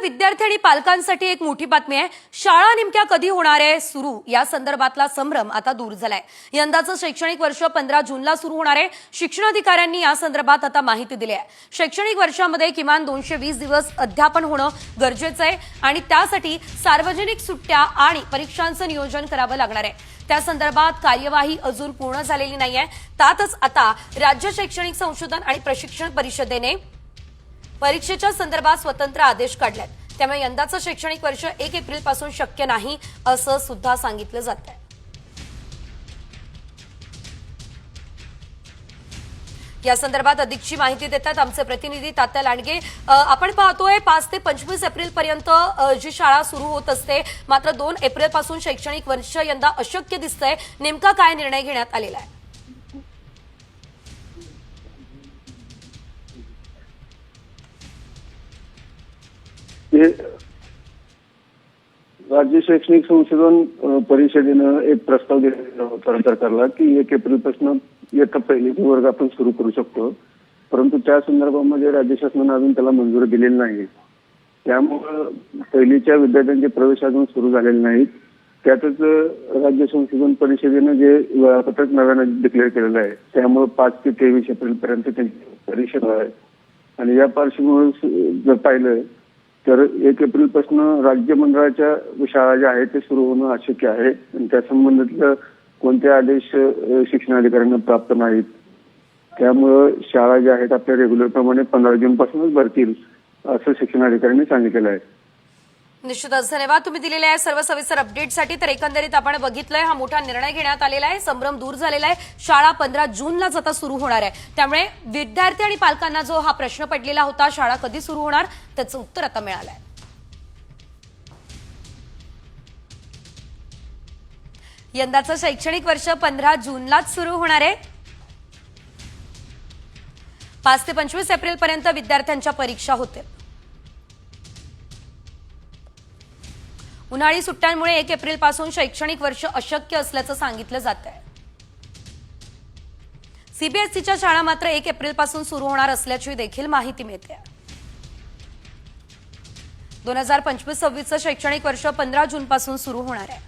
विद्यार्थी आणि पालकांसाठी एक मोठी बातमी आहे। शाळा नेमक्या कधी होणार आहे सुरू या संदर्भातला संभ्रम आता दूर झालाय। यंदाचं शैक्षणिक वर्ष 15 जूनला सुरू होणार आहे। शिक्षणाधिकाऱ्यांनी या संदर्भात आता माहिती दिली आहे। शैक्षणिक वर्षामध्ये किमान 220 दिवस अध्यापन होणं गरजेचं आहे आणि त्यासाठी सार्वजनिक सुट्ट्या आणि परीक्षांचं नियोजन करावं लागणार आहे। त्या संदर्भात कार्यवाही अजून पूर्ण झालेली नाहीये। त्यातच आता राज्य शैक्षणिक संशोधन आणि प्रशिक्षण परिषदेने परीक्षेच्या संदर्भात स्वतंत्र आदेश काढलेत। त्यामुळे यंदाचं शैक्षणिक वर्ष 1 एप्रिल पासून शक्य नाही असं सुद्धा सांगितलं जातंय। या संदर्भात अधिकची माहिती देतात आमचे प्रतिनिधी तात्या लांडगे। आपण पाहतोय 5 ते 25 एप्रिल पर्यंत जी शाळा सुरू होत असते, मात्र 2 एप्रिल पासून शैक्षणिक वर्ष यंदा अशक्य दिसतंय। नेमका काय निर्णय घेण्यात आलेला आहे? राज्य शैक्षणिक संशोधन परिषदेनं एक प्रस्ताव दिलेला होता सरकारला की 1 एप्रिल पासून इयत्ता पहिलीचे वर्ग आपण सुरू करू शकतो, परंतु त्या संदर्भामध्ये राज्य शासनाने अजून त्याला मंजुरी दिलेली नाही। त्यामुळे पहिलीच्या विद्यार्थ्यांचे प्रवेश अजून सुरू झालेले नाहीत। त्यातच राज्य संशोधन परिषदेनं जे वेळापत्रक नव्यानं डिक्लेअर केलेलं आहे, त्यामुळे 5 ते 23 एप्रिल पर्यंत त्यांची परीक्षा आहे। आणि या पार्श्वभूमीवर जर पाहिलं तर 1 एप्रिल पासून राज्य मंडळाच्या शाळा ज्या आहेत ते सुरू होणं अशक्य आहे आणि त्या संबंधित कोणते आदेश शिक्षणाधिकाऱ्यांना प्राप्त नाहीत। त्यामुळे शाळा ज्या आहेत आपल्या रेग्युलर प्रमाणे 15 जून पासूनच भरतील असं शिक्षणाधिकाऱ्यांनी सांगितलेलं आहे। निश्चितच धन्यवाद तुम्ही दिलेल्या सर्व सविस्तर अपडेटसाठी। तर एकंदरीत आपण बघितलंय हा मोठा निर्णय घेण्यात आलेला आहे, संभ्रम दूर झालेला आहे। शाळा 15 जूनलाच आता सुरू होणार आहे। त्यामुळे विद्यार्थी आणि पालकांना जो हा प्रश्न पडलेला होता शाळा कधी सुरू होणार त्याचं उत्तर आता मिळालंय। यंदाचं शैक्षणिक वर्ष 15 जूनलाच सुरू होणार आहे। 5 ते 25 एप्रिल पर्यंत विद्यार्थ्यांच्या परीक्षा होतील। उन्हाळी सुट्ट्यांमुळे 1 एप्रिल पासून शैक्षणिक वर्ष अशक्य असल्याचं सांगितलं जात आहे। सीबीएसईच्या शाळा मात्र 1 एप्रिल पासून सुरू होणार असल्याची देखील माहिती मिळते। 2025-26 शैक्षणिक वर्ष 15 जून पासून सुरू होणार आहे।